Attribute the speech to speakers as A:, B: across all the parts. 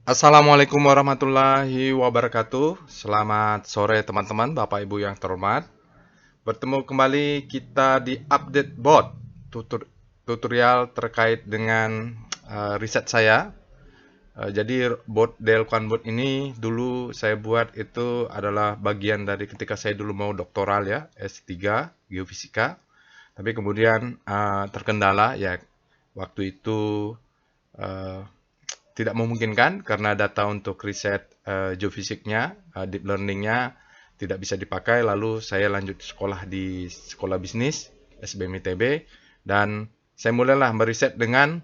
A: Assalamualaikum warahmatullahi wabarakatuh. Selamat sore teman-teman, Bapak Ibu yang terhormat. Bertemu kembali kita di update bot tutorial terkait dengan riset saya. Jadi bot Delquan bot ini dulu saya buat itu adalah bagian dari ketika saya dulu mau doktoral ya, S3 Geofisika. Tapi kemudian terkendala ya waktu itu uh, tidak memungkinkan karena data untuk riset geofisiknya, deep learningnya tidak bisa dipakai. Lalu saya lanjut sekolah di sekolah bisnis SBM ITB dan saya mulailah meriset dengan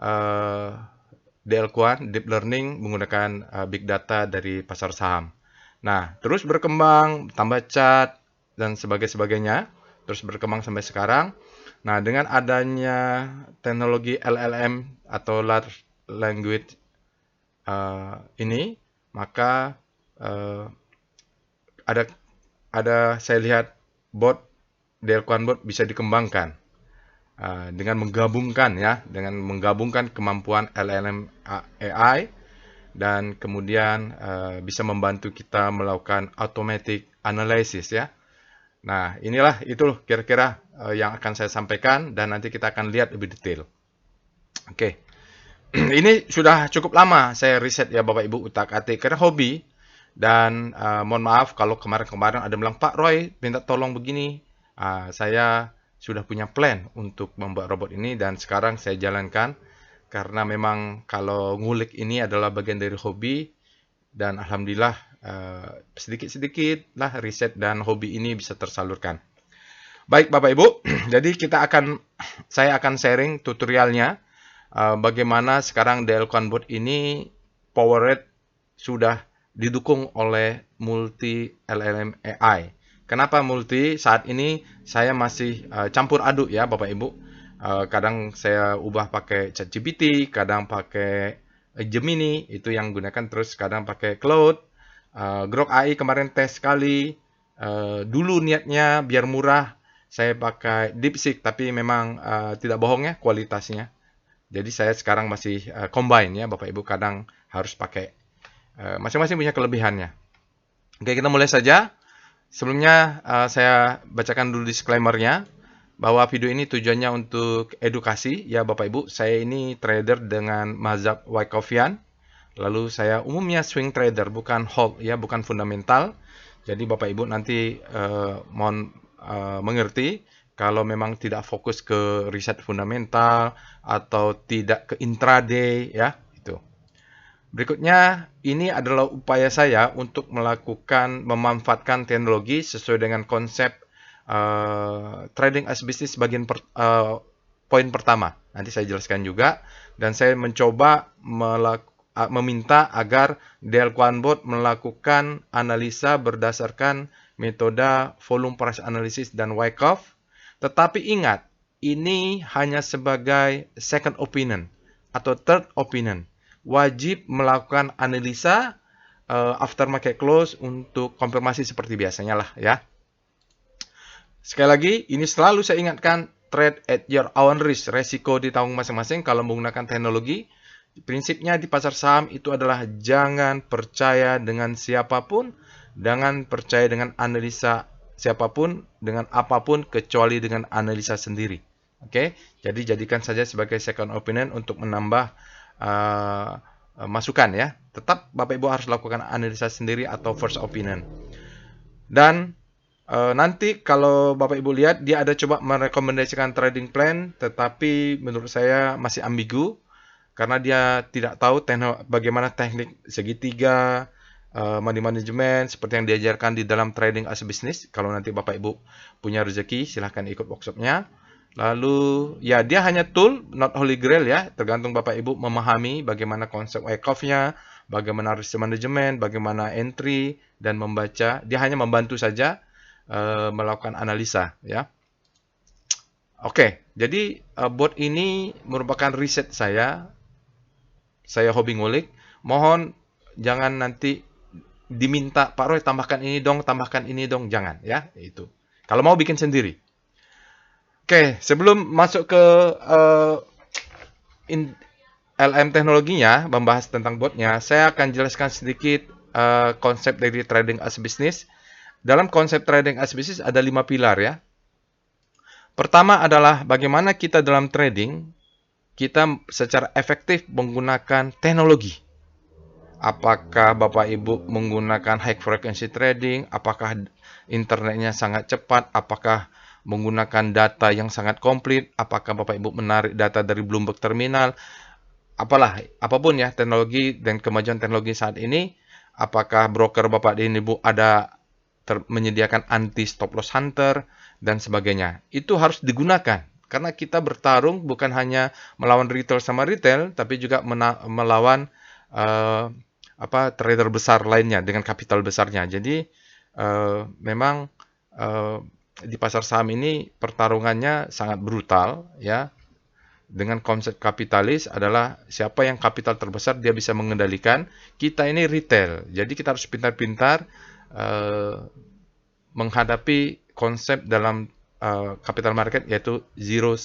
A: uh, DL-Quant, deep learning menggunakan big data dari pasar saham. Nah, terus berkembang, tambah cat dan sebagainya, terus berkembang sampai sekarang. Nah, dengan adanya teknologi LLM atau large language ini, maka uh, ada saya lihat bot Delquan bot bisa dikembangkan dengan menggabungkan kemampuan LLM AI dan kemudian bisa membantu kita melakukan automatic analysis ya. Nah, inilah itu kira-kira yang akan saya sampaikan dan nanti kita akan lihat lebih detail. Oke. Ini sudah cukup lama saya riset ya Bapak Ibu utak-atik karena hobi dan mohon maaf kalau kemarin-kemarin ada bilang Pak Roy minta tolong begini. Saya sudah punya plan untuk membuat robot ini dan sekarang saya jalankan karena memang kalau ngulik ini adalah bagian dari hobi dan alhamdulillah sedikit-sedikit lah riset dan hobi ini bisa tersalurkan. Baik Bapak Ibu, jadi saya akan sharing tutorialnya bagaimana sekarang Delquan bot ini powered sudah didukung oleh multi LLM AI. Kenapa multi? Saat ini saya masih campur aduk ya Bapak Ibu. Kadang saya ubah pakai ChatGPT, kadang pakai Gemini, itu yang gunakan terus kadang pakai Claude. Grok AI kemarin tes sekali. Dulu niatnya biar murah, saya pakai DeepSeek, tapi memang tidak bohong ya kualitasnya. Jadi saya sekarang masih combine ya Bapak Ibu, kadang harus pakai masing-masing punya kelebihannya. Oke, kita mulai saja. Sebelumnya saya bacakan dulu disclaimer-nya bahwa video ini tujuannya untuk edukasi ya Bapak Ibu. Saya ini trader dengan mazhab Wyckofian. Lalu saya umumnya swing trader, bukan hold ya, bukan fundamental. Jadi Bapak Ibu nanti mohon mengerti kalau memang tidak fokus ke riset fundamental atau tidak ke intraday ya itu. Berikutnya ini adalah upaya saya untuk memanfaatkan teknologi sesuai dengan konsep trading as business poin pertama. Nanti saya jelaskan juga dan saya mencoba meminta agar Delquan bot melakukan analisa berdasarkan metode volume price analysis dan Wyckoff. Tetapi ingat, ini hanya sebagai second opinion atau third opinion. Wajib melakukan analisa after market close untuk konfirmasi seperti biasanya lah ya. Sekali lagi, ini selalu saya ingatkan, trade at your own risk, resiko ditanggung masing-masing kalau menggunakan teknologi. Prinsipnya di pasar saham itu adalah jangan percaya dengan siapapun, jangan percaya dengan analisa siapapun, dengan apapun kecuali dengan analisa sendiri. Oke, jadi jadikan saja sebagai second opinion untuk menambah masukan ya. Tetap Bapak Ibu harus lakukan analisa sendiri atau first opinion. Dan nanti kalau Bapak Ibu lihat dia ada coba merekomendasikan trading plan, tetapi menurut saya masih ambigu karena dia tidak tahu bagaimana teknik segitiga, money management seperti yang diajarkan di dalam trading as a business. Kalau nanti Bapak Ibu punya rezeki, silahkan ikut workshopnya. Lalu ya dia hanya tool, not holy grail ya. Tergantung Bapak Ibu memahami bagaimana konsep Wyckoff-nya, bagaimana risk management, bagaimana entry dan membaca. Dia hanya membantu saja melakukan analisa ya. Oke, jadi bot ini merupakan riset saya. Saya hobi ngulik. Mohon jangan nanti diminta Pak Roy tambahkan ini dong, jangan ya itu. Kalau mau bikin sendiri. Oke, sebelum masuk ke LM teknologinya, membahas tentang botnya, saya akan jelaskan sedikit konsep dari trading as business. Dalam konsep trading as business ada 5 pilar ya. Pertama adalah bagaimana kita dalam trading, kita secara efektif menggunakan teknologi. Apakah Bapak Ibu menggunakan high frequency trading? Apakah internetnya sangat cepat? Apakah menggunakan data yang sangat komplit? Apakah Bapak Ibu menarik data dari Bloomberg Terminal? Apapun ya teknologi dan kemajuan teknologi saat ini. Apakah broker Bapak dan Ibu ada menyediakan anti stop loss hunter dan sebagainya. Itu harus digunakan. Karena kita bertarung bukan hanya melawan retail sama retail, tapi juga melawan trader besar lainnya dengan kapital besarnya. Jadi memang di pasar saham ini pertarungannya sangat brutal ya. Dengan konsep kapitalis adalah siapa yang kapital terbesar dia bisa mengendalikan. Kita ini retail, jadi kita harus pintar-pintar menghadapi konsep dalam capital market yaitu zero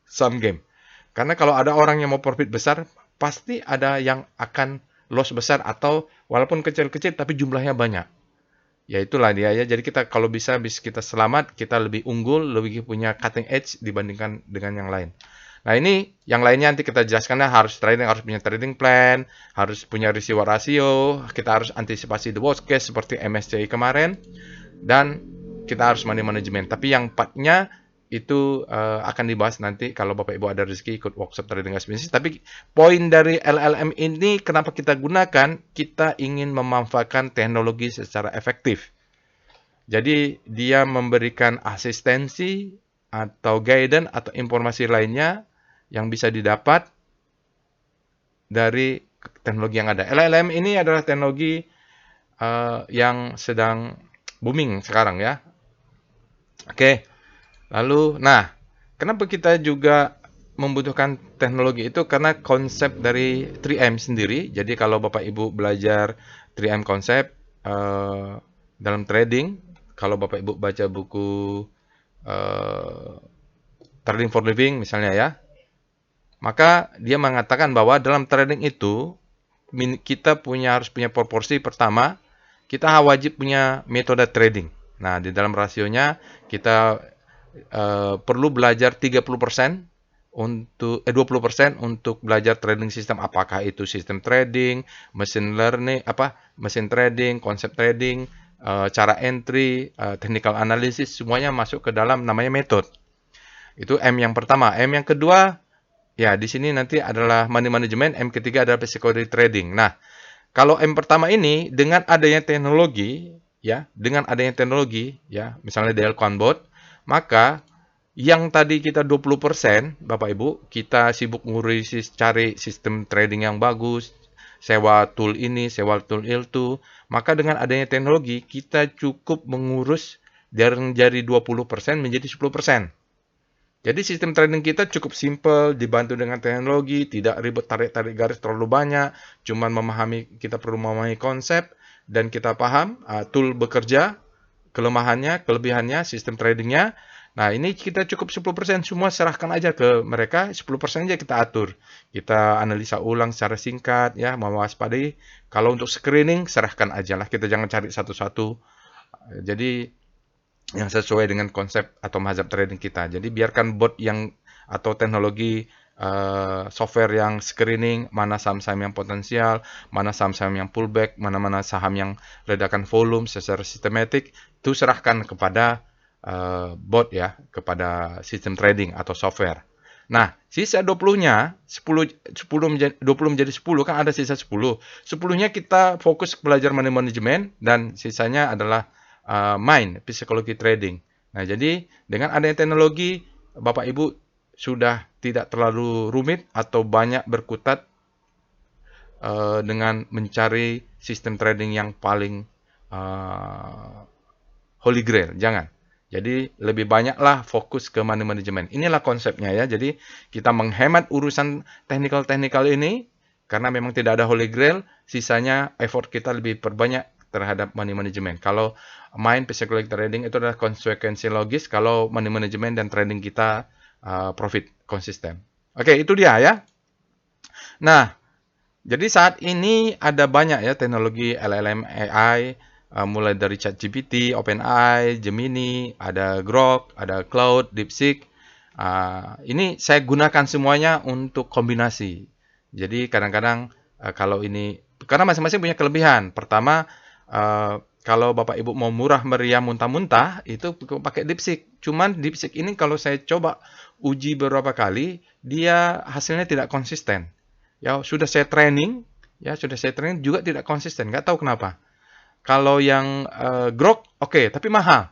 A: sum game. Karena kalau ada orang yang mau profit besar, pasti ada yang akan loss besar atau walaupun kecil-kecil tapi jumlahnya banyak. Ya itulah dia ya. Jadi kita kalau bisa kita selamat, kita lebih unggul, lebih punya cutting edge dibandingkan dengan yang lain. Nah ini yang lainnya nanti kita jelaskannya harus punya trading plan, harus punya residual ratio, kita harus antisipasi the worst case seperti MSCI kemarin, dan kita harus money management. Tapi yang 4-nya itu akan dibahas nanti kalau Bapak Ibu ada rezeki ikut workshop trading as business. Tapi poin dari LLM ini kenapa kita gunakan, kita ingin memanfaatkan teknologi secara efektif. Jadi dia memberikan asistensi atau guidance atau informasi lainnya yang bisa didapat dari teknologi yang ada. LLM ini adalah teknologi yang sedang booming sekarang ya. Oke. Lalu, kenapa kita juga membutuhkan teknologi itu? Karena konsep dari 3M sendiri. Jadi kalau Bapak Ibu belajar 3M konsep dalam trading, kalau Bapak Ibu baca buku Trading for Living misalnya ya, maka dia mengatakan bahwa dalam trading itu kita harus punya proporsi. Pertama, kita wajib punya metode trading. Nah, di dalam rasionya kita perlu belajar 30% untuk 20% untuk belajar trading system. Apakah itu sistem trading, mesin learning, mesin trading, konsep trading, cara entry, technical analysis, semuanya masuk ke dalam namanya metode. Itu M yang pertama. M yang kedua, ya, di sini nanti adalah money management. M ketiga adalah psychology trading. Nah, kalau M pertama ini dengan adanya teknologi, ya, misalnya DL Quantbot, maka yang tadi kita 20%, Bapak Ibu, kita sibuk cari sistem trading yang bagus, sewa tool ini, sewa tool itu, maka dengan adanya teknologi, kita cukup mengurus dari 20% menjadi 10%. Jadi sistem trading kita cukup simple, dibantu dengan teknologi, tidak ribet tarik-tarik garis terlalu banyak, cuman kita perlu memahami konsep, dan kita paham tool bekerja, kelemahannya, kelebihannya, sistem tradingnya. Nah ini kita cukup 10%, semua serahkan aja ke mereka, 10% aja kita atur. Kita analisa ulang secara singkat, ya, mewaspadai. Kalau untuk screening, serahkan aja lah, kita jangan cari satu-satu. Jadi yang sesuai dengan konsep atau mazhab trading kita. Jadi biarkan bot atau teknologi software yang screening mana saham-saham yang potensial, mana saham-saham yang pullback, mana-mana saham yang ledakan volume secara sistematik, itu serahkan kepada bot ya, kepada sistem trading atau software. Nah, sisa 20-nya, 20 menjadi 10, kan ada sisa 10. 10-nya kita fokus belajar money management, dan sisanya adalah mind, psikologi trading. Nah, jadi dengan adanya teknologi, Bapak Ibu sudah tidak terlalu rumit atau banyak berkutat dengan mencari sistem trading yang paling holy grail. Jangan. Jadi lebih banyaklah fokus ke money management. Inilah konsepnya ya. Jadi kita menghemat urusan teknikal-teknikal ini karena memang tidak ada holy grail. Sisanya effort kita lebih perbanyak terhadap money management. Kalau mind psychology trading itu adalah konsekuensi logis. Kalau money management dan trading kita profit konsisten. Oke, itu dia ya. Nah, jadi saat ini ada banyak ya teknologi LLM AI, mulai dari ChatGPT, OpenAI, Gemini, ada Grok, ada Cloud, DeepSeek. Ini saya gunakan semuanya untuk kombinasi. Jadi kadang-kadang kalau ini, karena masing-masing punya kelebihan. Pertama, kalau Bapak Ibu mau murah meriah muntah-muntah, itu pakai DeepSeek. Cuman DeepSeek ini kalau saya coba uji beberapa kali, dia hasilnya tidak konsisten. Ya, sudah saya training juga tidak konsisten, nggak tahu kenapa. Kalau yang Grok oke, tapi mahal.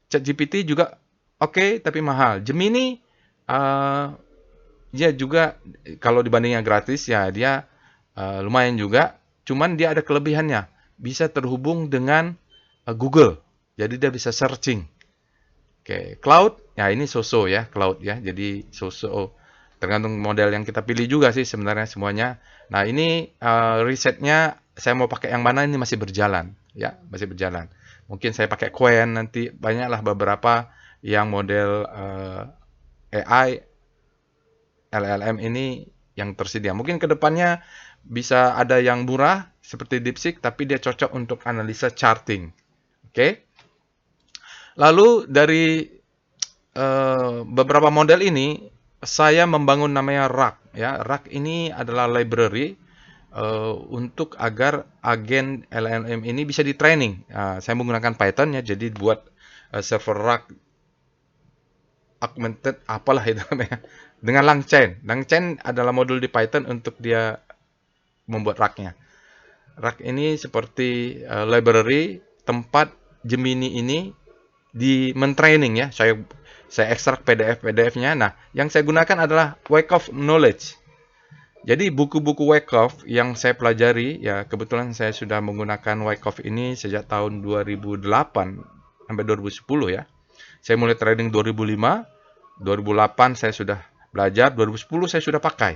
A: ChatGPT juga oke, tapi mahal. Gemini eh, dia juga kalau dibandingnya gratis ya dia lumayan juga. Cuman dia ada kelebihannya, bisa terhubung dengan Google. Jadi dia bisa searching. Oke, cloud, ya ini so-so ya, cloud ya. Jadi so-so. Tergantung model yang kita pilih juga sih sebenarnya semuanya. Nah, ini risetnya saya mau pakai yang mana ini masih berjalan, ya, masih berjalan. Mungkin saya pakai Qwen nanti banyaklah beberapa yang model AI LLM ini yang tersedia. Mungkin kedepannya bisa ada yang murah seperti DeepSeek, tapi dia cocok untuk analisa charting. Oke. Lalu dari beberapa model ini saya membangun namanya RAG ya. RAG ini adalah library untuk agar agen LLM ini bisa di training. Saya menggunakan Python ya, jadi buat server RAG augmented apalah itu namanya dengan LangChain. LangChain adalah modul di Python untuk dia membuat RAG-nya. RAG ini seperti library tempat Gemini ini di mentraining ya. Saya ekstrak PDF-nya. Nah, yang saya gunakan adalah Wyckoff Knowledge. Jadi buku-buku Wyckoff yang saya pelajari, ya kebetulan saya sudah menggunakan Wyckoff ini sejak tahun 2008 sampai 2010 ya. Saya mulai trading 2005, 2008 saya sudah belajar, 2010 saya sudah pakai.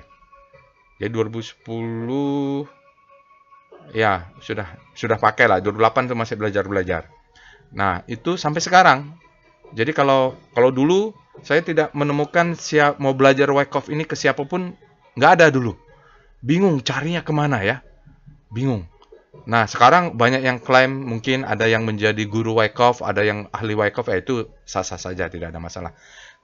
A: Jadi 2010 ya sudah pakai lah. 2008 itu masih belajar-belajar. Nah, itu sampai sekarang. Jadi kalau dulu saya tidak menemukan mau belajar Wyckoff ini ke siapapun, nggak ada dulu. Bingung carinya kemana ya, bingung. Nah, sekarang banyak yang klaim mungkin ada yang menjadi guru Wyckoff, ada yang ahli Wyckoff, itu sah-sah saja, tidak ada masalah.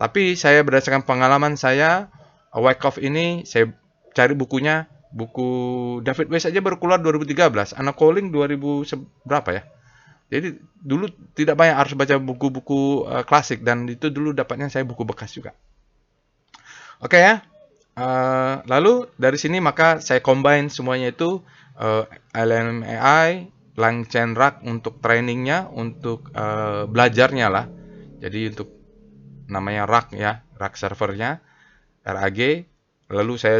A: Tapi saya berdasarkan pengalaman saya, Wyckoff ini saya cari bukunya, buku David Weiss aja baru keluar 2013, Anna Cowling 2000 berapa ya? Jadi dulu tidak banyak harus baca buku-buku klasik dan itu dulu dapatnya saya buku bekas juga. Oke ya. Lalu dari sini maka saya combine semuanya itu LLM AI, LangChain RAG untuk trainingnya, untuk belajarnya lah. Jadi untuk namanya RAG ya, RAG servernya, RAG. Lalu saya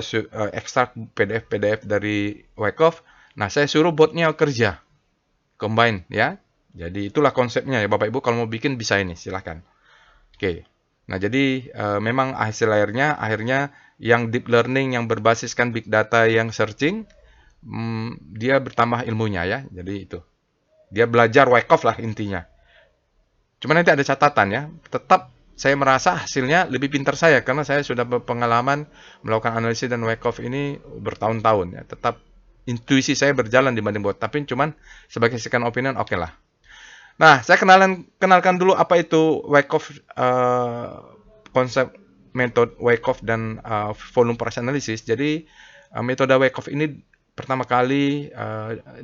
A: ekstrak PDF-PDF dari Wyckoff. Nah, saya suruh botnya kerja. Combine ya. Jadi itulah konsepnya ya Bapak Ibu, kalau mau bikin bisa ini silahkan. Oke. Nah jadi memang hasil akhirnya yang deep learning yang berbasiskan big data yang searching, dia bertambah ilmunya ya. Jadi itu. Dia belajar Wyckoff lah intinya. Cuma nanti ada catatan ya. Tetap saya merasa hasilnya lebih pintar saya karena saya sudah berpengalaman melakukan analisis dan Wyckoff ini bertahun-tahun ya. Tetap intuisi saya berjalan dibanding bot. Tapi cuman sebagai second opinion oke lah. Nah, saya kenalkan dulu apa itu Wyckoff, konsep metode Wyckoff dan volume price analysis. Jadi metode Wyckoff ini pertama kali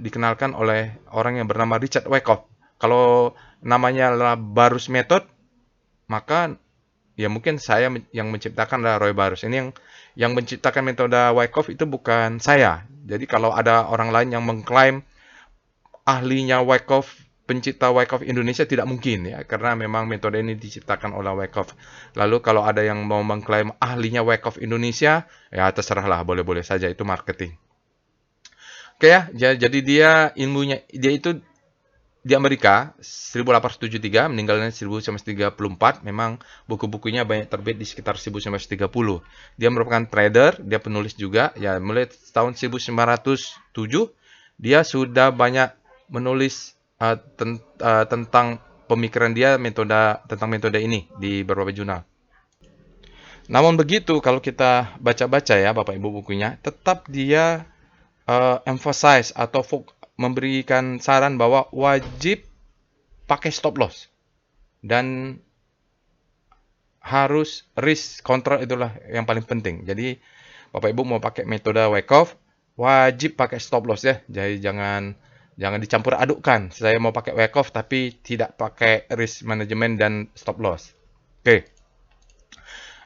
A: dikenalkan oleh orang yang bernama Richard Wyckoff. Kalau namanya adalah Barus Method, maka ya mungkin saya yang menciptakan adalah Roy Barus. Ini yang menciptakan metode Wyckoff itu bukan saya. Jadi kalau ada orang lain yang mengklaim ahlinya Wyckoff, pencipta Wyckoff Indonesia, tidak mungkin ya, karena memang metode ini diciptakan oleh Wyckoff. Lalu kalau ada yang mau mengklaim ahlinya Wyckoff Indonesia, ya terserahlah, boleh-boleh saja, itu marketing. Oke ya, jadi dia ilmunya, dia itu di Amerika 1873, meninggalnya 1934. Memang buku-bukunya banyak terbit di sekitar 1930. Dia merupakan trader, dia penulis juga. Ya, mulai tahun 1907 dia sudah banyak menulis tentang pemikiran dia tentang metode ini di beberapa jurnal. Namun begitu, kalau kita baca-baca ya Bapak Ibu bukunya, tetap dia emphasize atau memberikan saran bahwa wajib pakai stop loss. Dan harus risk control, itulah yang paling penting. Jadi Bapak Ibu mau pakai metode Wyckoff, wajib pakai stop loss ya. Jadi jangan dicampur adukkan. Saya mau pakai Wyckoff tapi tidak pakai risk management dan stop loss. Oke.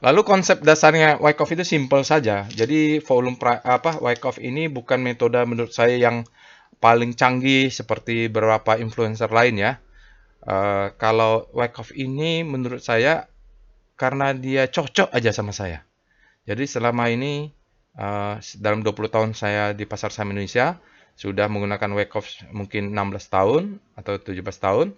A: Lalu konsep dasarnya Wyckoff itu simple saja. Jadi Wyckoff ini bukan metode menurut saya yang paling canggih seperti beberapa influencer lain ya. Kalau Wyckoff ini menurut saya karena dia cocok aja sama saya. Jadi selama ini dalam 20 tahun saya di pasar saham Indonesia sudah menggunakan Wyckoff mungkin 16 tahun atau 17 tahun.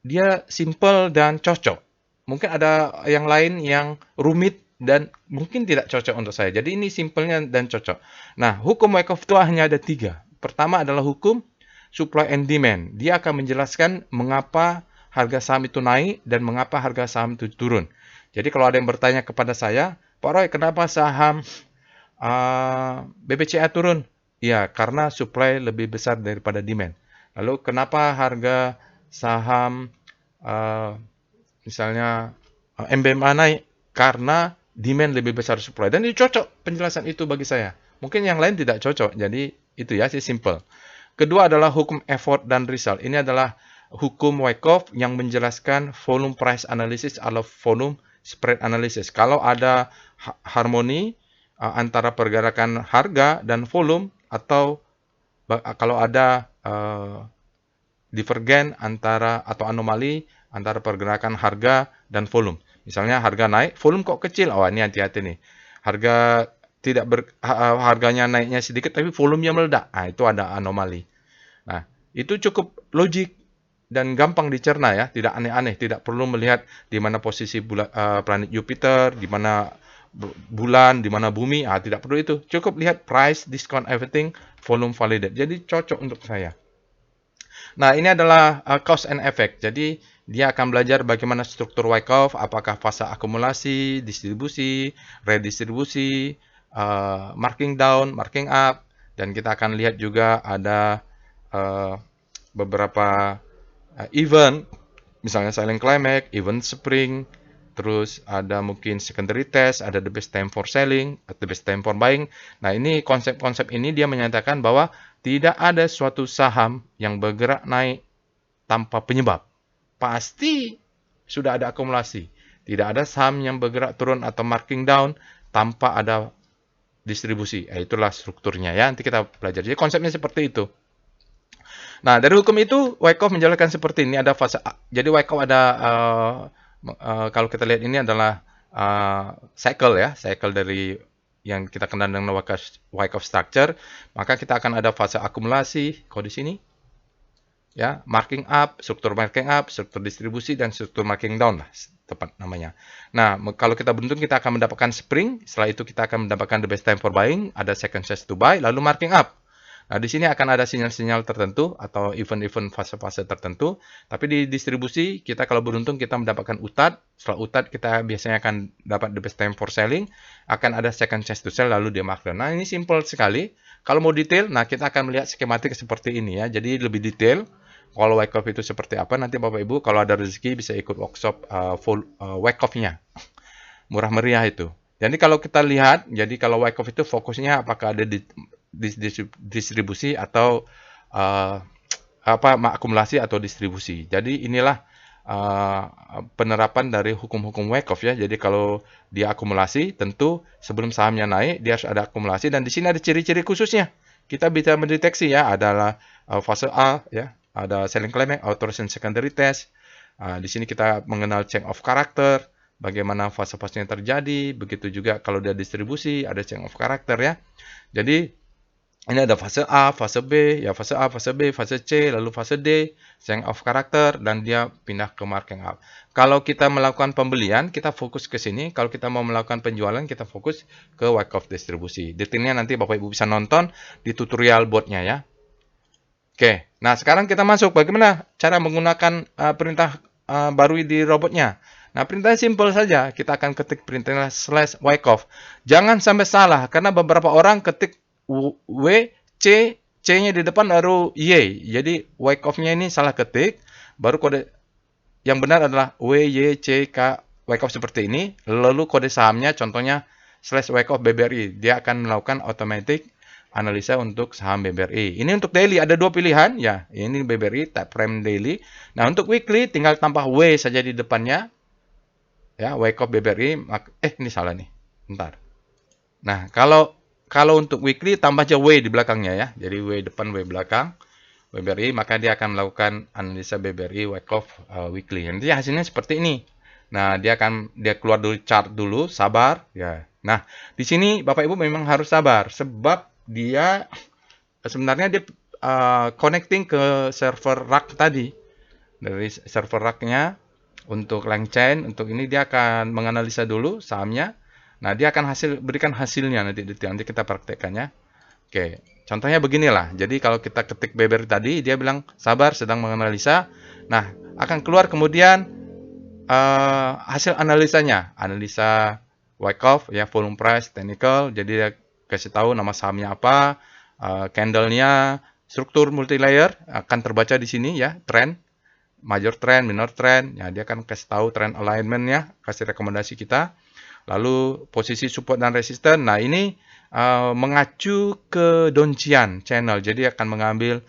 A: Dia simple dan cocok. Mungkin ada yang lain yang rumit dan mungkin tidak cocok untuk saya. Jadi ini simpelnya dan cocok. Nah, hukum Wyckoff itu hanya ada 3. Pertama adalah hukum supply and demand. Dia akan menjelaskan mengapa harga saham itu naik dan mengapa harga saham itu turun. Jadi kalau ada yang bertanya kepada saya, Pak Roy, kenapa saham BBCA turun? Ya, karena supply lebih besar daripada demand. Lalu kenapa harga saham misalnya MBMA naik? Karena demand lebih besar supply. Dan ini cocok penjelasan itu bagi saya. Mungkin yang lain tidak cocok. Jadi itu ya, sih simple. Kedua adalah hukum effort dan result. Ini adalah hukum Wyckoff yang menjelaskan volume price analysis atau volume spread analysis. Kalau ada harmoni antara pergerakan harga dan volume, atau kalau ada divergen atau anomali antara pergerakan harga dan volume. Misalnya harga naik, volume kok kecil. Oh, ini hati-hati nih. Harganya naiknya sedikit tapi volumenya meledak. Nah, itu ada anomali. Nah, itu cukup logik dan gampang dicerna ya, tidak aneh-aneh, tidak perlu melihat di mana posisi planet Jupiter, di mana bulan, di mana bumi, tidak perlu itu. Cukup lihat price, discount, everything, volume validate. Jadi cocok untuk saya. Nah, ini adalah cause and effect. Jadi dia akan belajar bagaimana struktur Wyckoff, apakah fase akumulasi, distribusi, redistribusi, marking down, marking up, dan kita akan lihat juga ada beberapa event, misalnya silent climax, event spring, terus ada mungkin secondary test, ada the best time for selling, the best time for buying. Nah, ini konsep-konsep ini dia menyatakan bahwa tidak ada suatu saham yang bergerak naik tanpa penyebab. Pasti sudah ada akumulasi. Tidak ada saham yang bergerak turun atau marking down tanpa ada distribusi. Itulah strukturnya ya. Nanti kita pelajari. Jadi konsepnya seperti itu. Nah, dari hukum itu Wyckoff menjelaskan seperti ini. Ada fase A. Jadi Wyckoff ada kalau kita lihat ini adalah cycle ya, cycle dari yang kita kenal dengan Wyckoff structure. Maka kita akan ada fase akumulasi, kalau di sini ya, marking up, struktur distribusi, dan struktur marking down lah, tepat namanya. Nah, kalau kita beruntung kita akan mendapatkan spring, setelah itu kita akan mendapatkan the best time for buying, ada second chance to buy, lalu marking up. Nah, di sini akan ada sinyal-sinyal tertentu atau event-event fase-fase tertentu. Tapi di distribusi, kita kalau beruntung kita mendapatkan UTAD. Setelah UTAD kita biasanya akan dapat the best time for selling. Akan ada second chance to sell, lalu dia markdown. Nah, ini simple sekali. Kalau mau detail, nah kita akan melihat skematik seperti ini ya. Jadi lebih detail. Kalau Wyckoff itu seperti apa, nanti Bapak Ibu kalau ada rezeki bisa ikut workshop Wyckoff-nya. Murah meriah itu. Jadi kalau kita lihat, jadi kalau Wyckoff itu fokusnya apakah ada di distribusi atau akumulasi atau distribusi. Jadi inilah penerapan dari hukum-hukum Wyckoff ya. Jadi kalau dia akumulasi, tentu sebelum sahamnya naik dia harus ada akumulasi, dan di sini ada ciri-ciri khususnya. Kita bisa mendeteksi ya, adalah fase A ya, ada selling climax, authorization secondary test. Di sini kita mengenal change of character, bagaimana fase-fasenya terjadi. Begitu juga kalau dia distribusi, ada change of character ya. Jadi ini ada fase A, fase B, ya fase A, fase B, fase C, lalu fase D, change of character, dan dia pindah ke marking up. Kalau kita melakukan pembelian, kita fokus ke sini. Kalau kita mau melakukan penjualan, kita fokus ke Wyckoff distribusi. Detailnya nanti Bapak Ibu bisa nonton di tutorial boardnya ya. Oke, nah sekarang kita masuk bagaimana cara menggunakan perintah baru di robotnya. Nah, perintahnya simple saja. Kita akan ketik perintahnya /wyckoff. Jangan sampai salah, karena beberapa orang ketik W, C, C-nya di depan baru Y. Jadi, wyckoff-nya ini salah ketik, baru kode yang benar adalah W, Y, C, K, wyckoff seperti ini. Lalu kode sahamnya, contohnya /wyckoff BBRI. Dia akan melakukan automatic analisa untuk saham BBRI. Ini untuk daily ada dua pilihan ya. Ini BBRI Time Frame Daily. Nah, untuk weekly tinggal tambah W saja di depannya. Ya, wyckoff BBRI. Ini salah nih. Bentar. Nah, kalau untuk weekly tambah aja W di belakangnya ya. Jadi W depan, W belakang. BBRI, maka dia akan melakukan analisa BBRI wyckoff weekly. Nanti hasilnya seperti ini. Nah, dia keluar dulu chart dulu, sabar ya. Nah, di sini Bapak Ibu memang harus sabar sebab dia sebenarnya dia connecting ke server rack tadi. Dari server racknya untuk Langchain, untuk ini dia akan menganalisa dulu sahamnya. Nah, dia akan berikan hasilnya nanti kita praktekkannya. Oke, contohnya beginilah. Jadi kalau kita ketik BBRI tadi, dia bilang sabar sedang menganalisa. Nah, akan keluar kemudian hasil analisanya, analisa wyckoff ya, volume price, technical. Jadi dia kasih tahu nama sahamnya apa, candle-nya, struktur multilayer akan terbaca di sini ya, trend, major trend, minor trend. Ya, dia akan kasih tahu trend alignment-nya, kasih rekomendasi kita. Lalu posisi support dan resisten. Nah, ini mengacu ke Donchian channel. Jadi akan mengambil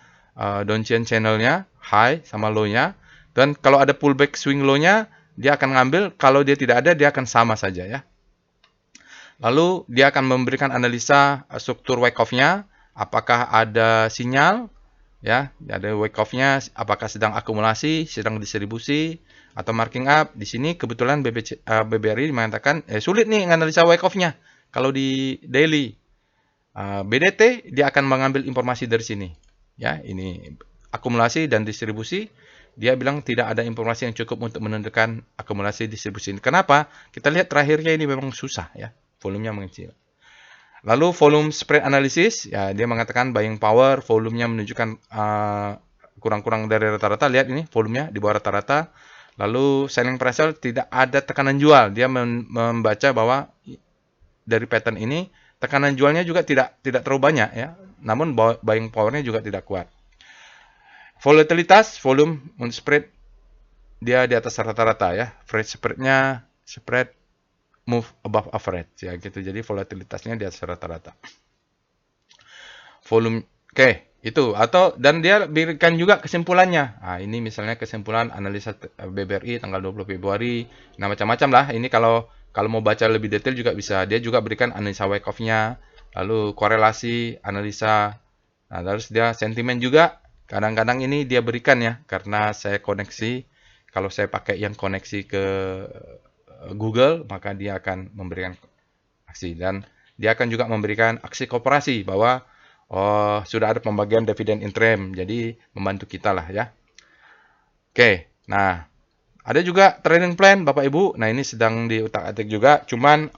A: Donchian channelnya, high sama low-nya. Dan kalau ada pullback swing low-nya, dia akan ngambil. Kalau dia tidak ada, dia akan sama saja ya. Lalu dia akan memberikan analisa struktur wyckoff-nya, apakah ada sinyal, ya, ada wyckoff-nya, apakah sedang akumulasi, sedang distribusi, atau marking up. Di sini kebetulan BBRI mengatakan sulit nih analisa wyckoff-nya. Kalau di daily BDT dia akan mengambil informasi dari sini. Ya, ini akumulasi dan distribusi. Dia bilang tidak ada informasi yang cukup untuk menentukan akumulasi distribusi. Kenapa? Kita lihat terakhirnya ini memang susah ya. Volumenya mengecil. Lalu volume spread analysis, ya dia mengatakan buying power, volumenya menunjukkan kurang-kurang dari rata-rata. Lihat ini volumenya di bawah rata-rata. Lalu selling pressure tidak ada tekanan jual. Dia membaca bahwa dari pattern ini tekanan jualnya juga tidak terlalu banyak ya. Namun buying powernya juga tidak kuat. Volatilitas, volume spread dia di atas rata-rata ya. Spread-nya move above average ya gitu. Jadi volatilitasnya di atas rata-rata. Volume itu dan dia berikan juga kesimpulannya. Nah, ini misalnya kesimpulan analisa BBRI tanggal 20 Februari. Nah, macam-macam lah. Ini kalau mau baca lebih detail juga bisa. Dia juga berikan analisa wyckoff-nya, lalu korelasi, analisa. Nah, terus dia sentimen juga. Kadang-kadang ini dia berikan ya, karena saya koneksi. Kalau saya pakai yang koneksi ke Google, maka dia akan memberikan aksi. Dan dia akan juga memberikan aksi kooperasi bahwa sudah ada pembagian dividen interim. Jadi membantu kita lah ya. Oke, nah ada juga trading plan Bapak Ibu. Nah, ini sedang diutak-atik juga. Cuman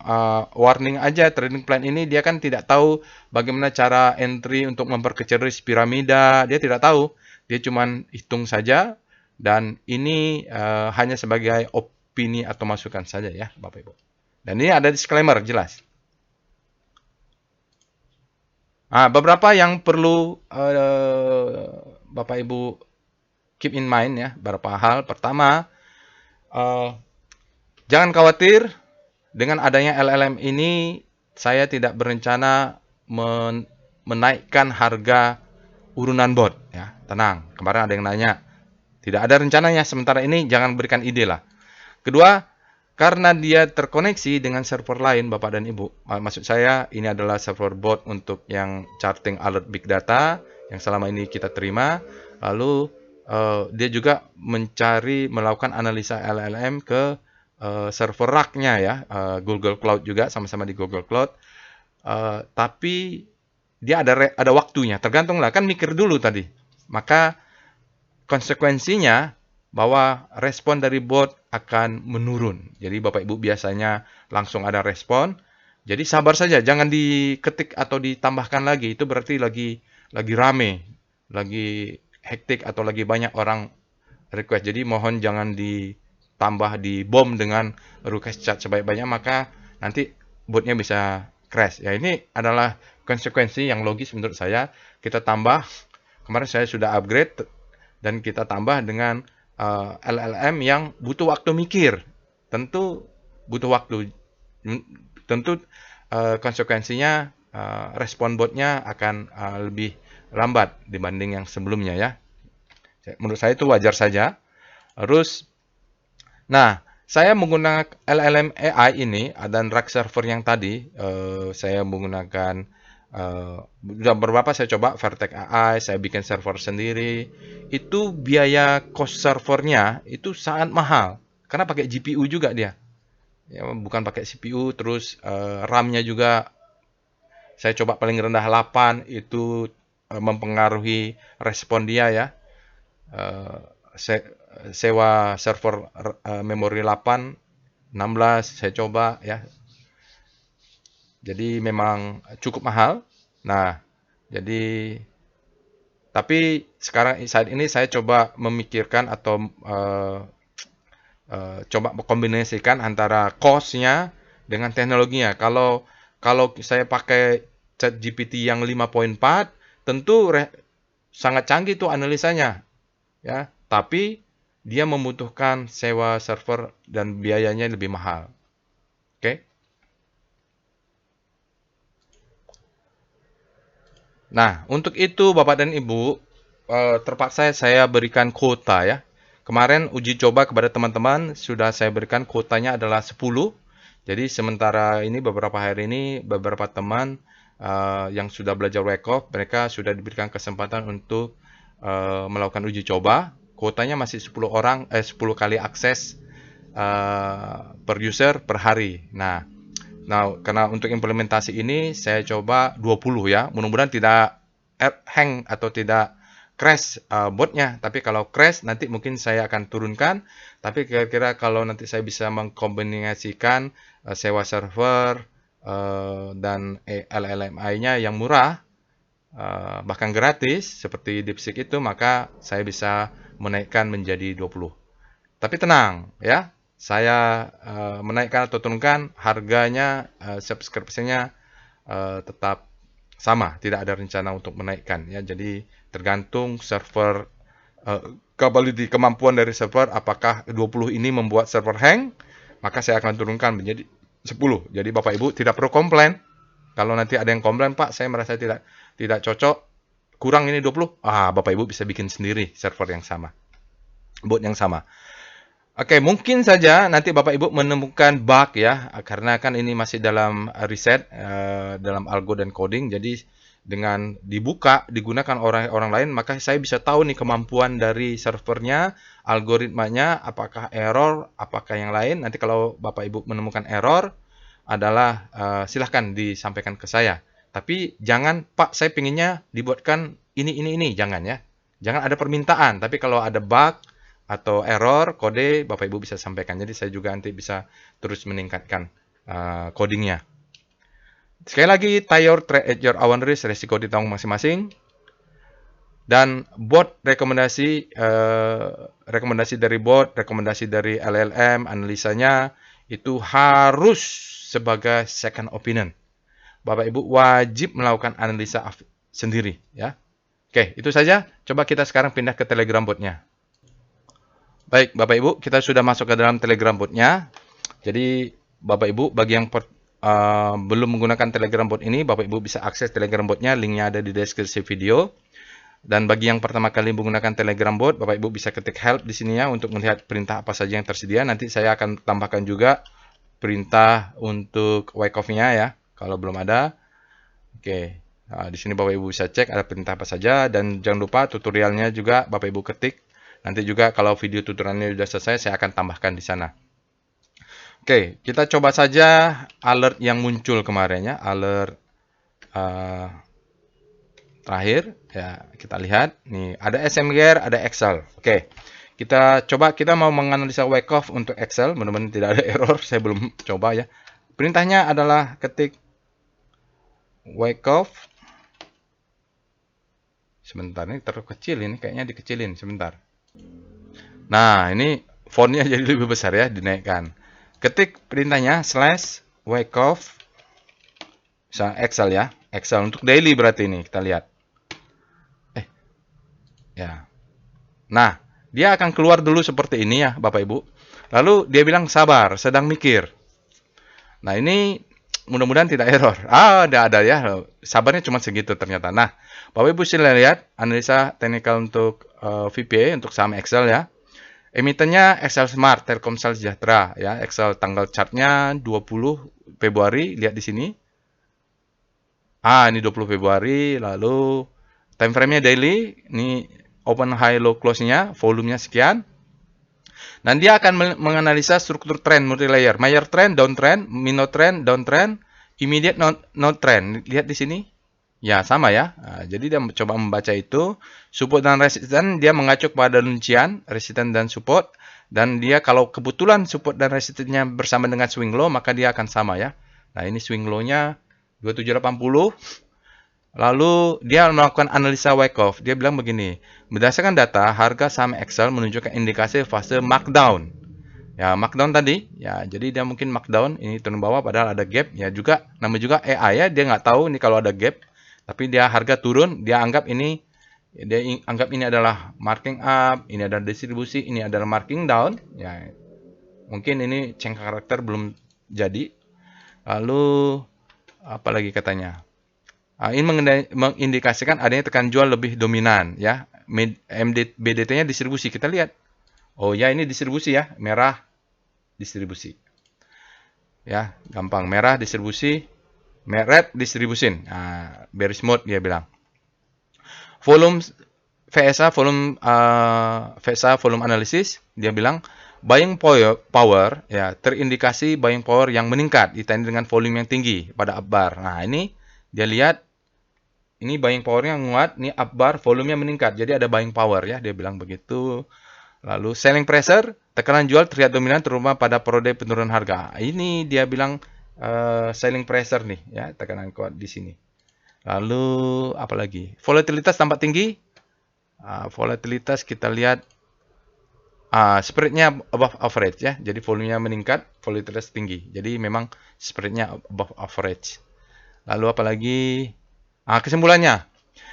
A: warning aja, trading plan ini dia kan tidak tahu bagaimana cara entry untuk memperkecil risk piramida. Dia tidak tahu. Dia cuman hitung saja. Dan ini hanya sebagai opini atau masukan saja ya Bapak Ibu. Dan ini ada disclaimer jelas. Nah, beberapa yang perlu Bapak Ibu keep in mind ya, beberapa hal. Pertama, jangan khawatir dengan adanya LLM ini. Saya tidak berencana menaikkan harga urunan bot ya. Tenang, kemarin ada yang nanya. Tidak ada rencananya, sementara ini jangan berikan ide lah. Kedua, karena dia terkoneksi dengan server lain Bapak dan Ibu. Maksud saya ini adalah server bot untuk yang charting alert big data yang selama ini kita terima. Lalu dia juga melakukan analisa LLM ke server rack-nya ya, Google Cloud juga, sama-sama di Google Cloud. Tapi dia ada waktunya, tergantung lah, kan mikir dulu tadi. Maka konsekuensinya bahwa respon dari bot akan menurun. Jadi Bapak Ibu biasanya langsung ada respon. Jadi sabar saja, jangan diketik atau ditambahkan lagi. Itu berarti lagi rame, lagi hektik atau lagi banyak orang request. Jadi mohon jangan tambah di bom dengan request chat sebaik-baiknya, maka nanti botnya bisa crash. Ya, ini adalah konsekuensi yang logis menurut saya. Kita tambah, kemarin saya sudah upgrade dan kita tambah dengan LLM yang butuh waktu mikir. Tentu butuh waktu. Tentu konsekuensinya respon botnya akan lebih lambat dibanding yang sebelumnya ya. Menurut saya itu wajar saja. Terus, nah, saya menggunakan LLM AI ini dan RAG server yang tadi, saya menggunakan sudah beberapa saya coba Vertex AI, saya bikin server sendiri. Itu biaya cost servernya itu sangat mahal karena pakai GPU juga dia. Ya, bukan pakai CPU, terus RAM-nya juga saya coba paling rendah 8, itu mempengaruhi respon dia ya. Eh, sewa server memori 8, 16 saya coba ya. Jadi memang cukup mahal. Nah, jadi tapi sekarang saat ini saya coba memikirkan atau coba mengkombinasikan antara cost-nya dengan teknologinya. Kalau saya pakai ChatGPT yang 5.4, tentu sangat canggih tuh analisanya, ya. Tapi dia membutuhkan sewa server dan biayanya lebih mahal. Oke. Nah, untuk itu Bapak dan Ibu, terpaksa saya berikan kuota ya. Kemarin uji coba kepada teman-teman sudah saya berikan kuotanya adalah 10. Jadi sementara ini beberapa hari ini beberapa teman yang sudah belajar Wyckoff, mereka sudah diberikan kesempatan untuk melakukan uji coba. Kuotanya masih 10 orang, 10 kali akses per user per hari. Nah, karena untuk implementasi ini saya coba 20 ya. Mudah-mudahan tidak hang atau tidak crash botnya. Tapi kalau crash nanti mungkin saya akan turunkan. Tapi kira-kira kalau nanti saya bisa mengkombinasikan sewa server dan LLMI-nya yang murah, bahkan gratis seperti DeepSeek itu, maka saya bisa menaikkan menjadi 20. Tapi tenang ya, saya menaikkan atau turunkan harganya, subscription-nya tetap sama, tidak ada rencana untuk menaikkan ya. Jadi tergantung server capability, kemampuan dari server, apakah 20 ini membuat server hang, maka saya akan turunkan menjadi 10. Jadi Bapak Ibu tidak perlu komplain. Kalau nanti ada yang komplain, Pak, saya merasa tidak cocok, kurang ini 20, Bapak Ibu bisa bikin sendiri server yang sama, bot yang sama. Oke, mungkin saja nanti Bapak Ibu menemukan bug ya, karena kan ini masih dalam riset, dalam algo dan coding. Jadi dengan dibuka, digunakan orang lain, maka saya bisa tahu nih kemampuan dari servernya, algoritmanya, apakah error, apakah yang lain. Nanti kalau Bapak Ibu menemukan error, adalah silahkan disampaikan ke saya. Tapi jangan, Pak, saya pinginnya dibuatkan ini, jangan ya. Jangan ada permintaan, tapi kalau ada bug, atau error kode, Bapak Ibu bisa sampaikan. Jadi saya juga nanti bisa terus meningkatkan codingnya. Sekali lagi, tie your trade at your own risk, resiko ditanggung masing-masing. Dan bot rekomendasi dari bot, rekomendasi dari LLM, analisanya itu harus sebagai second opinion. Bapak Ibu wajib melakukan analisa sendiri ya. Oke, itu saja. Coba kita sekarang pindah ke Telegram botnya. Baik, Bapak Ibu, kita sudah masuk ke dalam Telegram bot-nya. Jadi, Bapak Ibu, bagi yang belum menggunakan Telegram bot ini, Bapak Ibu bisa akses Telegram bot-nya, linknya ada di deskripsi video. Dan bagi yang pertama kali menggunakan Telegram bot, Bapak Ibu bisa ketik help di sini ya untuk melihat perintah apa saja yang tersedia. Nanti saya akan tambahkan juga perintah untuk Wyckoff-nya ya, kalau belum ada. Oke, nah, di sini Bapak Ibu bisa cek ada perintah apa saja, dan jangan lupa tutorialnya juga Bapak Ibu ketik. Nanti juga kalau video tutorialnya sudah selesai, saya akan tambahkan di sana. Oke, kita coba saja alert yang muncul kemarin ya, alert terakhir ya, kita lihat nih ada SMGR, ada Excel. Oke, kita mau menganalisa Wyckoff untuk Excel, mudah-mudahan tidak ada error, saya belum coba ya. Perintahnya adalah ketik Wyckoff. Sebentar, ini terlalu kecil, ini kayaknya dikecilin sebentar. Nah, ini fontnya jadi lebih besar ya, dinaikkan. Ketik perintahnya slash wyckoff, Excel ya, Excel untuk daily berarti ini kita lihat. Ya. Nah, dia akan keluar dulu seperti ini ya, Bapak Ibu. Lalu dia bilang sabar, sedang mikir. Nah, ini mudah-mudahan tidak error. Ada ya. Sabarnya cuma segitu ternyata. Nah, Bapak Ibu silahkan lihat analisa teknikal untuk VPA untuk saham Excel ya. Emitennya Excel Smart, Telkomsel Sejahtera ya. Excel tanggal chartnya 20 Februari, lihat di sini. Ini 20 Februari, lalu time frame-nya daily, ini open high low close-nya, volumenya sekian. Dan dia akan menganalisa struktur trend multi layer, major trend, downtrend, minor trend, downtrend, immediate no trend. Lihat di sini. Ya, sama ya. Nah, jadi dia coba membaca itu. Support dan resistance dia mengacu pada rincian, resistance dan support. Dan dia kalau kebetulan support dan resistance-nya bersama dengan swing low, maka dia akan sama ya. Nah, ini swing low-nya 2780. Lalu dia melakukan analisa Wyckoff. Dia bilang begini, berdasarkan data, harga saham Excel menunjukkan indikasi fase markdown. Ya, markdown tadi, ya jadi dia mungkin markdown, ini turun bawah padahal ada gap. Ya juga, namanya juga AI ya, dia nggak tahu ini kalau ada gap. Tapi dia harga turun, dia anggap ini adalah marking up, ini adalah distribusi, ini adalah marking down. Ya, mungkin ini change karakter belum jadi. Lalu apa lagi katanya? Ini mengindikasikan adanya tekan jual lebih dominan ya. BDT-nya distribusi, kita lihat. Oh ya, ini distribusi ya, merah distribusi. Ya, gampang, merah distribusi, red distribusin. Bearish mode dia bilang. Volume VSA volume analysis dia bilang buying power ya, terindikasi buying power yang meningkat ditanding dengan volume yang tinggi pada upbar. Nah, ini dia lihat ini buying power-nya nguat, ini upbar, volumenya meningkat. Jadi ada buying power ya, dia bilang begitu. Lalu selling pressure, tekanan jual terlihat dominan terutama pada periode penurunan harga. Ini dia bilang selling pressure nih ya, tekanan kuat di sini. Lalu apa lagi? Volatilitas tampak tinggi. Volatilitas kita lihat spread-nya above average ya. Jadi volumenya meningkat, volatilitas tinggi. Jadi memang spread-nya above average. Lalu apa lagi? Kesimpulannya,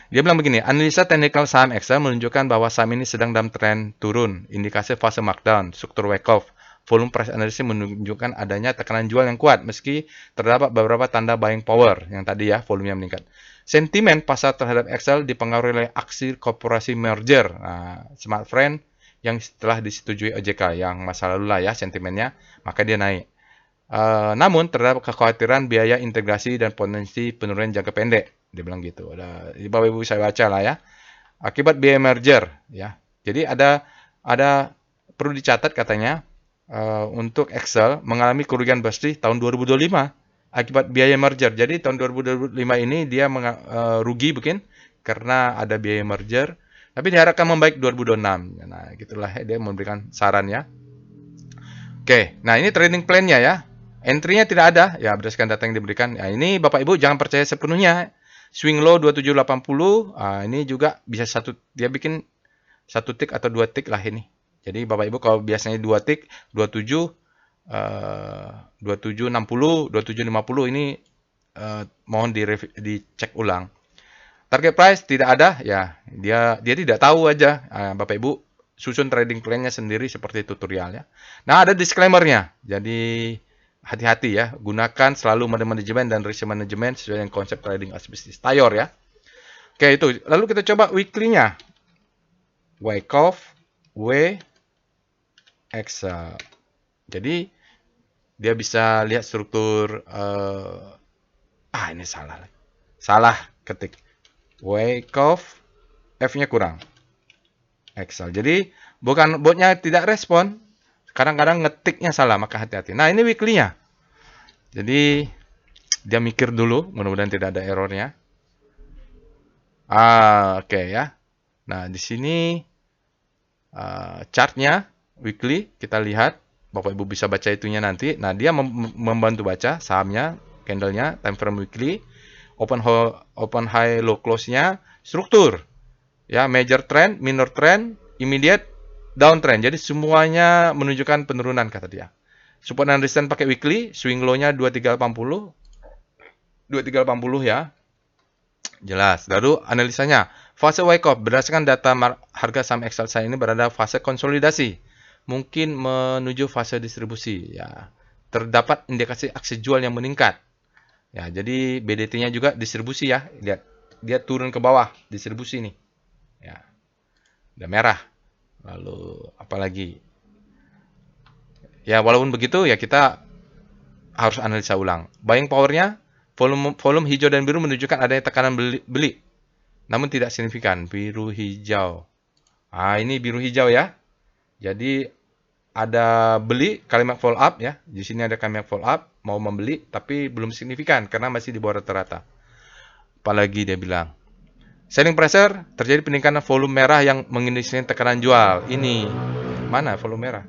A: dia bilang begini, analisa teknikal saham Excel menunjukkan bahwa saham ini sedang dalam tren turun, indikasi fase markdown, struktur Wyckoff, volume price analysis menunjukkan adanya tekanan jual yang kuat, meski terdapat beberapa tanda buying power, yang tadi ya, volumenya meningkat. Sentimen pasar terhadap Excel dipengaruhi oleh aksi korporasi merger, Smartfren, yang setelah disetujui OJK, yang masa lalu lah ya sentimennya, maka dia naik. Namun terdapat kekhawatiran biaya integrasi dan potensi penurunan jangka pendek. Dia bilang gitu. Di Bapak Ibu saya baca lah ya. Akibat biaya merger ya. Jadi ada perlu dicatat katanya untuk Excel mengalami kerugian bersih tahun 2025 akibat biaya merger. Jadi tahun 2025 ini dia rugi mungkin karena ada biaya merger. Tapi diharapkan membaik 2026. Nah, gitulah dia memberikan saran ya. Oke, nah ini trading plan-nya ya. Entry-nya tidak ada, ya berdasarkan data yang diberikan. Nah, ini Bapak Ibu jangan percaya sepenuhnya. Swing low 2780, ini juga bisa dia bikin satu tick atau dua tick lah ini. Jadi Bapak Ibu kalau biasanya dua tick, 27, 2760, 2750 ini mohon dicek ulang. Target price tidak ada, ya dia tidak tahu aja. Bapak Ibu susun trading plan-nya sendiri seperti tutorial ya. Nah, ada disclaimer-nya. Jadi hati-hati ya, gunakan selalu manajemen dan risk management sesuai dengan konsep trading as business. Tayor ya. Oke, itu. Lalu kita coba weekly-nya. Wyckoff W Excel. Jadi dia bisa lihat struktur ini salah. Salah ketik. Wyckoff F-nya kurang. Excel. Jadi bukan botnya tidak respon. Kadang-kadang ngetiknya salah, maka hati-hati. Nah, ini weekly-nya. Jadi, dia mikir dulu, mudah-mudahan tidak ada errornya. Oke ya. Nah, di sini chart-nya weekly, kita lihat. Bapak Ibu bisa baca itunya nanti. Nah, dia membantu baca sahamnya, candle-nya, time frame weekly, open high low close-nya, struktur. Ya, major trend, minor trend, immediate, downtrend. Jadi semuanya menunjukkan penurunan kata dia. Support dan resistance pakai weekly, swing low-nya 2380. 2380 ya. Jelas. Lalu analisanya. Fase wake up berdasarkan data harga saham Excel saya ini berada fase konsolidasi. Mungkin menuju fase distribusi ya. Terdapat indikasi aksi jual yang meningkat. Ya, jadi BDT-nya juga distribusi ya. Lihat, dia turun ke bawah, distribusi nih. Ya. Udah merah. Lalu apalagi? Ya, walaupun begitu ya kita harus analisa ulang. Buying power-nya volume hijau dan biru menunjukkan adanya tekanan beli. Namun tidak signifikan. Biru hijau. Ah, ini biru hijau ya. Jadi ada beli kalimat follow up ya. Di sini ada kalimat follow up mau membeli tapi belum signifikan karena masih di bawah rata-rata. Apalagi dia bilang selling pressure terjadi peningkatan volume merah yang mengindikasikan tekanan jual. Ini mana volume merah?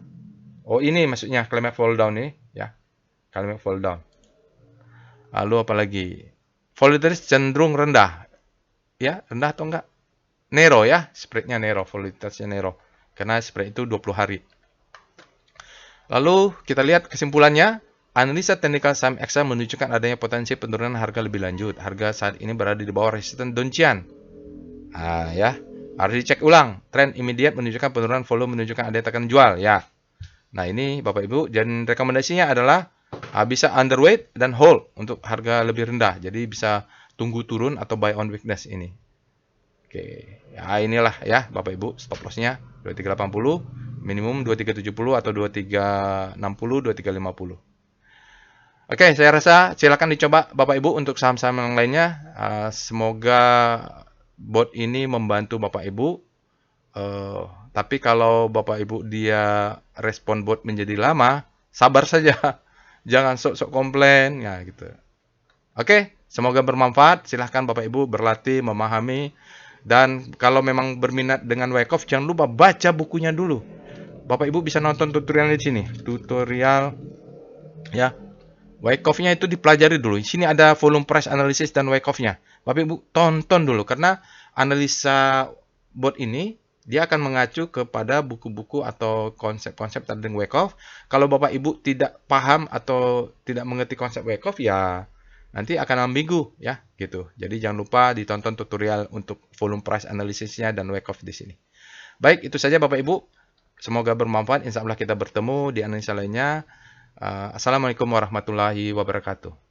A: Oh ini maksudnya kalimat fall down ini ya. Kalimat fall down. Lalu apalagi? Volatility cenderung rendah. Ya, rendah atau enggak? Narrow ya, spreadnya narrow, volatilitasnya narrow. Karena spread itu 20 hari. Lalu kita lihat kesimpulannya, analisa teknikal saham Excel menunjukkan adanya potensi penurunan harga lebih lanjut. Harga saat ini berada di bawah resisten downtrend. Ya, harus dicek ulang. Trend immediate menunjukkan penurunan volume menunjukkan adanya tekanan jual. Ya. Nah ini Bapak Ibu, dan rekomendasinya adalah bisa underweight dan hold untuk harga lebih rendah. Jadi bisa tunggu turun atau buy on weakness ini. Oke, ya inilah ya Bapak Ibu stop loss-nya 2380. Minimum 2370 atau 2360, 2350. Oke, saya rasa silakan dicoba Bapak Ibu untuk saham-saham yang lainnya. Semoga bot ini membantu Bapak Ibu. Tapi kalau Bapak Ibu dia respon bot menjadi lama, sabar saja. Jangan sok-sok komplain ya gitu. Oke, semoga bermanfaat. Silahkan Bapak Ibu berlatih, memahami. Dan kalau memang berminat dengan Wyckoff, jangan lupa baca bukunya dulu. Bapak Ibu bisa nonton tutorial di sini. Tutorial ya. Wyckoff-nya itu dipelajari dulu. Di sini ada volume price analysis dan Wyckoff-nya. Bapak Ibu tonton dulu karena analisa bot ini dia akan mengacu kepada buku-buku atau konsep-konsep tentang Wyckoff. Kalau Bapak Ibu tidak paham atau tidak mengerti konsep Wyckoff ya nanti akan ambigu ya gitu. Jadi jangan lupa ditonton tutorial untuk volume price analysisnya dan Wyckoff di sini. Baik, itu saja Bapak Ibu. Semoga bermanfaat. Insya Allah kita bertemu di analisa lainnya. Assalamualaikum warahmatullahi wabarakatuh.